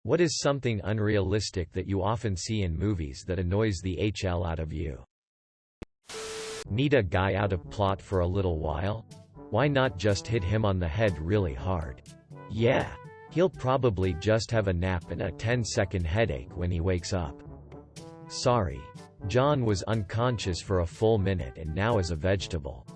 What is something unrealistic that you often see in movies that annoys the HL out of you? Need a guy out of plot for a little while? Why not just hit him on the head really hard? Yeah. He'll probably just have a nap and a 10-second headache when he wakes up. Sorry. John was unconscious for a full minute and now is a vegetable.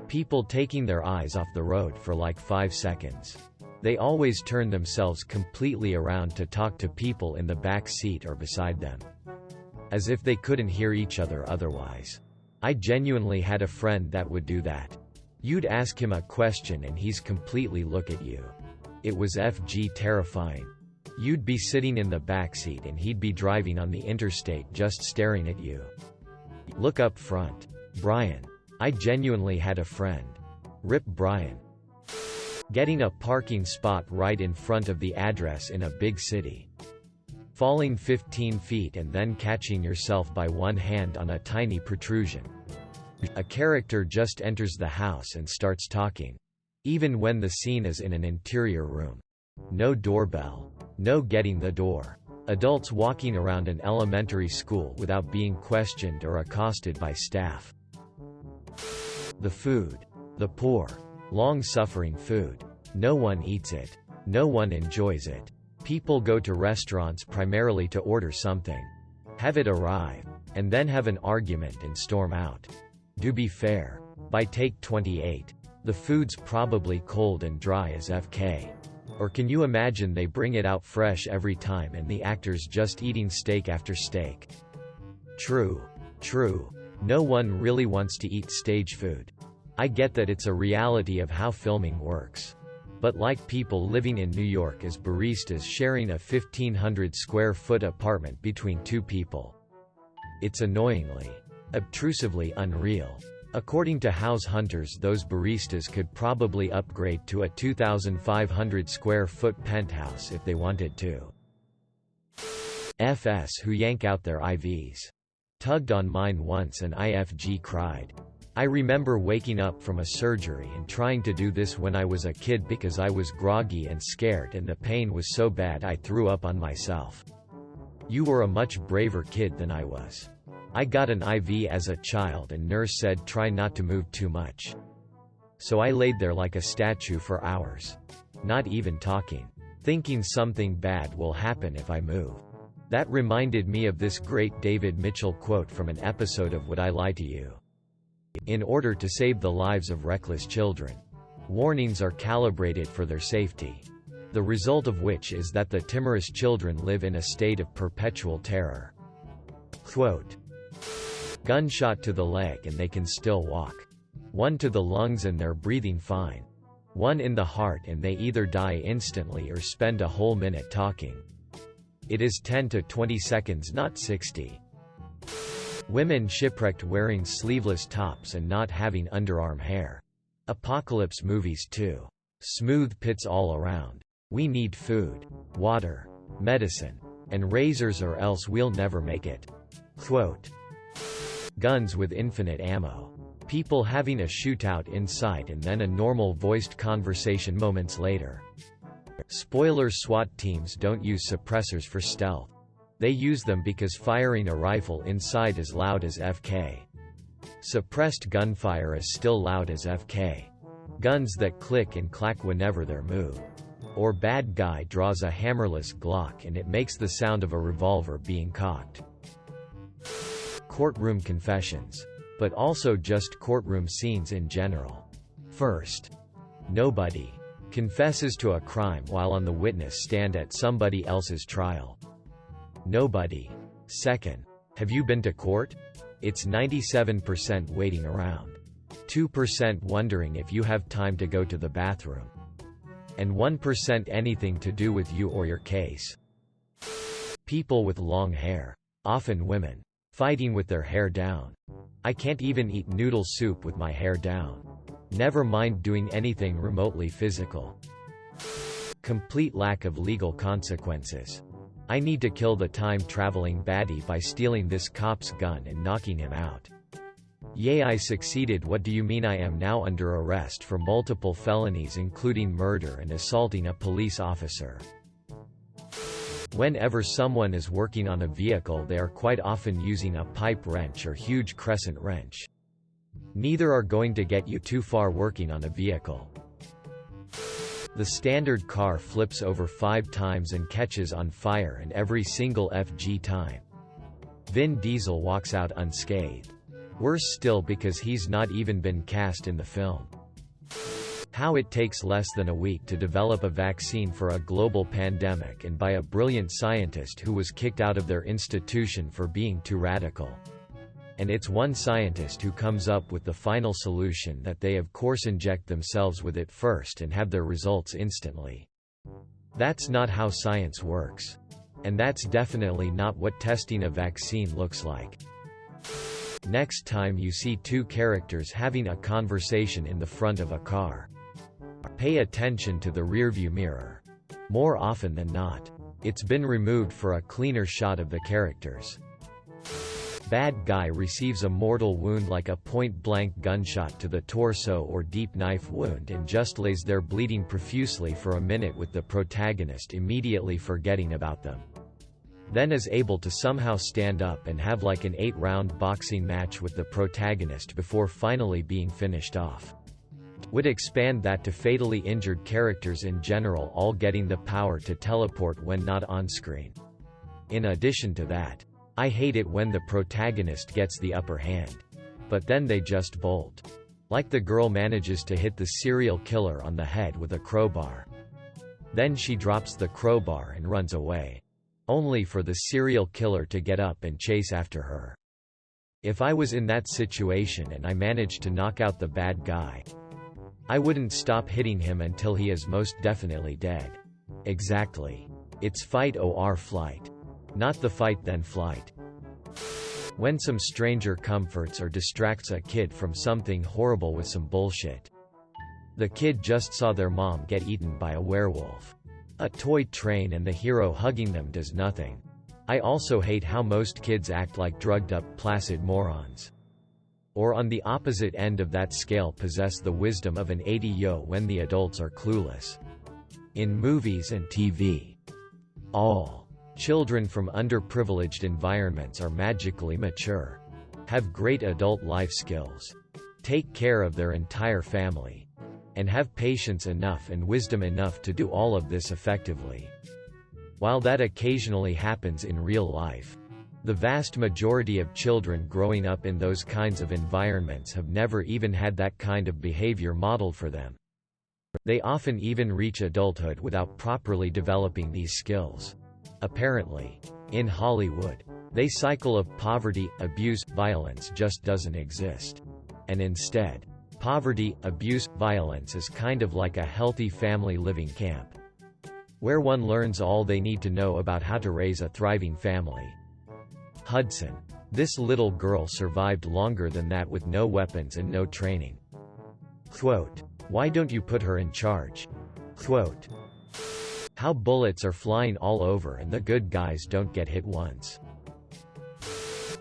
People taking their eyes off the road for like 5 seconds. They always turn themselves completely around to talk to people in the back seat or beside them. As if they couldn't hear each other otherwise. I genuinely had a friend that would do that. You'd ask him a question and he's completely look at you. It was FG terrifying. You'd be sitting in the backseat and he'd be driving on the interstate just staring at you. Look up front. Brian. I genuinely had a friend. Rip Brian. Getting a parking spot right in front of the address in a big city. Falling 15 feet and then catching yourself by one hand on a tiny protrusion. A character just enters the house and starts talking. Even when the scene is in an interior room. No doorbell. No getting the door. Adults walking around an elementary school without being questioned or accosted by staff. The food. The poor, long-suffering food. No one eats it. No one enjoys it. People go to restaurants primarily to order something. Have it arrive. And then have an argument and storm out. Do be fair. By take 28. The food's probably cold and dry as FK. Or can you imagine they bring it out fresh every time and the actor's just eating steak after steak? True. True. No one really wants to eat stage food. I get that it's a reality of how filming works. But like people living in New York as baristas sharing a 1,500 square foot apartment between two people. It's annoyingly, obtrusively unreal. According to house hunters, those baristas could probably upgrade to a 2,500 square foot penthouse if they wanted to. FS who yank out their IVs. Tugged on mine once and IFG cried. I remember waking up from a surgery and trying to do this when I was a kid because I was groggy and scared and the pain was so bad I threw up on myself. You were a much braver kid than I was. I got an IV as a child and nurse said try not to move too much. So I laid there like a statue for hours. Not even talking. Thinking something bad will happen if I move. That reminded me of this great David Mitchell quote from an episode of Would I Lie to You? In order to save the lives of reckless children. Warnings are calibrated for their safety. The result of which is that the timorous children live in a state of perpetual terror. Quote. Gunshot to the leg and they can still walk. One to the lungs and they're breathing fine. One in the heart and they either die instantly or spend a whole minute talking. It is 10 to 20 seconds, not 60. Women shipwrecked wearing sleeveless tops and not having underarm hair. Apocalypse movies too. Smooth pits all around. We need food, water, medicine, and razors or else we'll never make it. Quote. Guns with infinite ammo. People having a shootout inside and then a normal voiced conversation moments later. Spoiler: SWAT teams don't use suppressors for stealth. They use them because firing a rifle inside is loud as FK. Suppressed gunfire is still loud as FK. Guns that click and clack whenever they're moved. Or bad guy draws a hammerless Glock and it makes the sound of a revolver being cocked. Courtroom confessions. But also just courtroom scenes in general. First. Nobody confesses to a crime while on the witness stand at somebody else's trial. Nobody. Second. Have you been to court? It's 97% waiting around. 2% wondering if you have time to go to the bathroom. And 1% anything to do with you or your case. People with long hair. Often women. Fighting with their hair down. I can't even eat noodle soup with my hair down. Never mind doing anything remotely physical. Complete lack of legal consequences. I need to kill the time-traveling baddie by stealing this cop's gun and knocking him out. Yay, I succeeded. What do you mean? I am now under arrest for multiple felonies including murder and assaulting a police officer. Whenever someone is working on a vehicle, they are quite often using a pipe wrench or huge crescent wrench. Neither are going to get you too far working on a vehicle. The standard car flips over 5 times and catches on fire, and every single FG time. Vin Diesel walks out unscathed. Worse still, because he's not even been cast in the film. How it takes less than a week to develop a vaccine for a global pandemic, and by a brilliant scientist who was kicked out of their institution for being too radical. And it's one scientist who comes up with the final solution that they of course inject themselves with it first and have their results instantly. That's not how science works. And that's definitely not what testing a vaccine looks like. Next time you see 2 characters having a conversation in the front of a car, pay attention to the rearview mirror. More often than not, it's been removed for a cleaner shot of the characters. Bad guy receives a mortal wound like a point-blank gunshot to the torso or deep knife wound and just lays there bleeding profusely for a minute, with the protagonist immediately forgetting about them. Then is able to somehow stand up and have like an 8-round boxing match with the protagonist before finally being finished off. Would expand that to fatally injured characters in general all getting the power to teleport when not on screen. In addition to that, I hate it when the protagonist gets the upper hand, but then they just bolt. Like the girl manages to hit the serial killer on the head with a crowbar. Then she drops the crowbar and runs away, only for the serial killer to get up and chase after her. If I was in that situation and I managed to knock out the bad guy, I wouldn't stop hitting him until he is most definitely dead. Exactly. It's fight or flight. Not the fight then flight. When some stranger comforts or distracts a kid from something horrible with some bullshit. The kid just saw their mom get eaten by a werewolf. A toy train and the hero hugging them does nothing. I also hate how most kids act like drugged-up, placid morons. Or on the opposite end of that scale possess the wisdom of an 80-yo when the adults are clueless. In movies and TV, all children from underprivileged environments are magically mature, have great adult life skills, take care of their entire family, and have patience enough and wisdom enough to do all of this effectively. While that occasionally happens in real life, the vast majority of children growing up in those kinds of environments have never even had that kind of behavior modeled for them. They often even reach adulthood without properly developing these skills. Apparently, in Hollywood, the cycle of poverty, abuse, violence just doesn't exist. And instead, poverty, abuse, violence is kind of like a healthy family living camp, where one learns all they need to know about how to raise a thriving family. Hudson. This little girl survived longer than that with no weapons and no training. Quote, "Why don't you put her in charge?" Quote, "How bullets are flying all over and the good guys don't get hit once."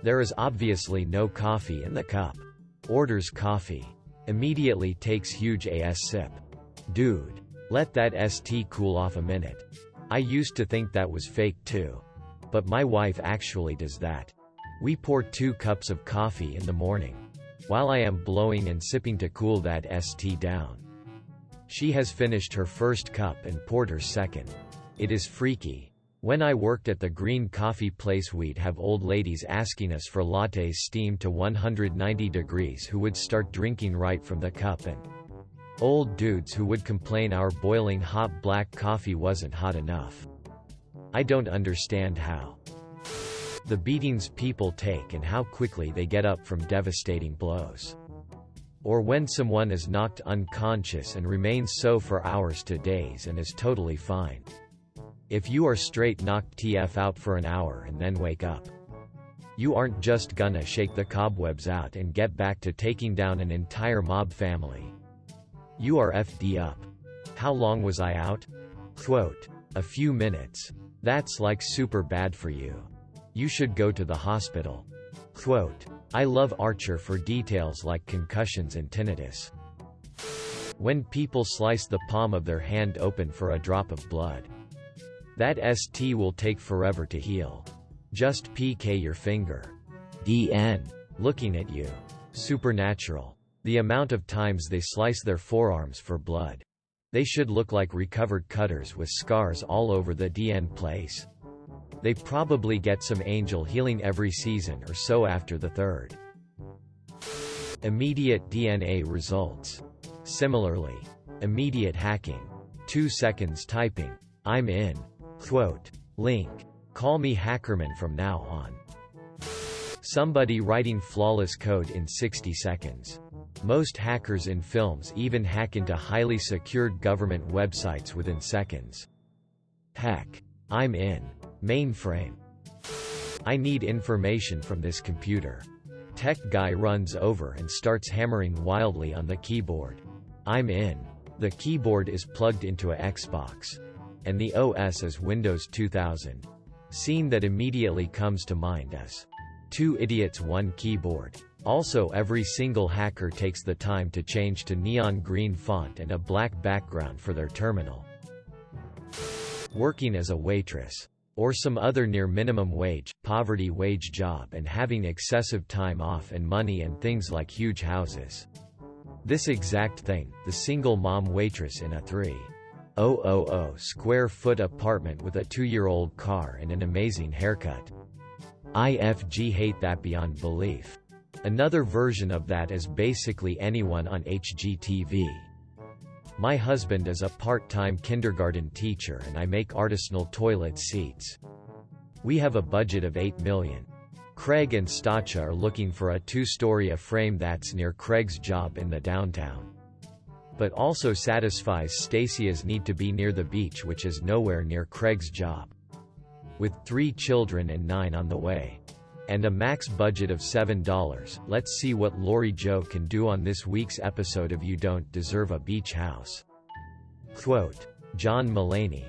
There is obviously no coffee in the cup. Orders coffee. Immediately takes huge ass sip. Dude, let that ST cool off a minute. I used to think that was fake too. But my wife actually does that. We pour 2 cups of coffee in the morning, while I am blowing and sipping to cool that ST down. She has finished her first cup and poured her second. It is freaky. When I worked at the green coffee place, we'd have old ladies asking us for lattes steamed to 190 degrees who would start drinking right from the cup, and old dudes who would complain our boiling hot black coffee wasn't hot enough. I don't understand how. The beatings people take and how quickly they get up from devastating blows. Or when someone is knocked unconscious and remains so for hours to days and is totally fine. If you are straight knocked TF out for an hour and then wake up, you aren't just gonna shake the cobwebs out and get back to taking down an entire mob family. You are FD up. How long was I out? Quote, "A few minutes. That's like super bad for you. You should go to the hospital." Quote, "I love Archer for details like concussions and tinnitus. When people slice the palm of their hand open for a drop of blood. That ST will take forever to heal. Just PK your finger. DN. Looking at you. Supernatural. The amount of times they slice their forearms for blood. They should look like recovered cutters with scars all over the DN place. They probably get some angel healing every season or so after the third. Immediate DNA results. Similarly. Immediate hacking. 2 seconds typing. I'm in. Quote. Link. Call me Hackerman from now on. Somebody writing flawless code in 60 seconds. Most hackers in films even hack into highly secured government websites within seconds. Heck. I'm in. Mainframe. I need information from this computer. Tech guy runs over and starts hammering wildly on the keyboard. I'm in. The keyboard is plugged into a Xbox. And the OS is Windows 2000. Scene that immediately comes to mind as 2 idiots 1 keyboard. Also, every single hacker takes the time to change to neon green font and a black background for their terminal. Working as a waitress. Or some other near minimum wage, poverty wage job and having excessive time off and money and things like huge houses. This exact thing, the single mom waitress in a 3,000 square foot apartment with a 2-year-old car and an amazing haircut. IFG hate that beyond belief. Another version of that is basically anyone on HGTV. My husband is a part-time kindergarten teacher and I make artisanal toilet seats. We have a budget of $8 million. Craig and Stacha are looking for a 2-story frame that's near Craig's job in the downtown. But also satisfies Stacey's need to be near the beach, which is nowhere near Craig's job. With 3 children and 9 on the way. And a max budget of $7, let's see what Lori Joe can do on this week's episode of You Don't Deserve a Beach House. Quote. John Mulaney.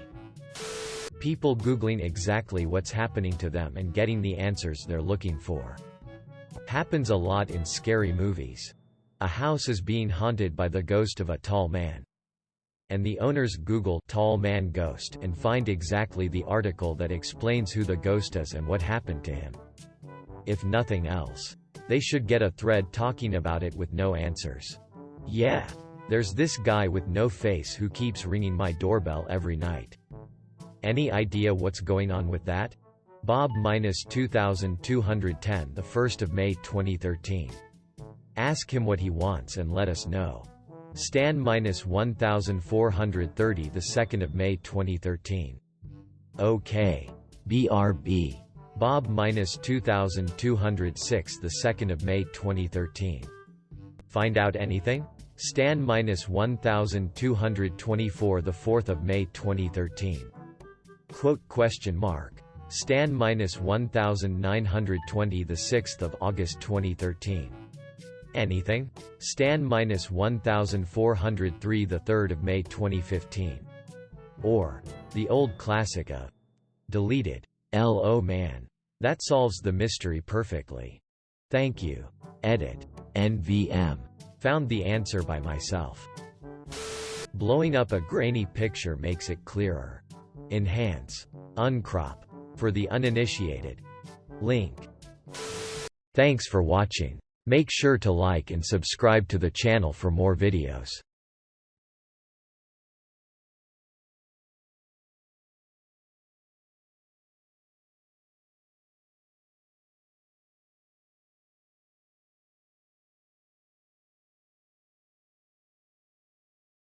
People Googling exactly what's happening to them and getting the answers they're looking for. Happens a lot in scary movies. A house is being haunted by the ghost of a tall man. And the owners Google "tall man ghost" and find exactly the article that explains who the ghost is and what happened to him. If nothing else, they should get a thread talking about it with no answers. Yeah. There's this guy with no face who keeps ringing my doorbell every night. Any idea what's going on with that? Bob-2210 the 1st of May 2013. Ask him what he wants and let us know. Stan-1430 the 2nd of May 2013. OK. BRB. Bob-2206 the 2nd of May 2013. Find out anything? Stan-1224 the 4th of May 2013. Quote question mark. Stan-1920 the 6th of August 2013. Anything? Stan-1403 the 3rd of May 2015. Or the old classic of deleted. LO man. That solves the mystery perfectly. Thank you. Edit. NVM. Found the answer by myself. Blowing up a grainy picture makes it clearer. Enhance. Uncrop. For the uninitiated. Link. Thanks for watching. Make sure to like and subscribe to the channel for more videos.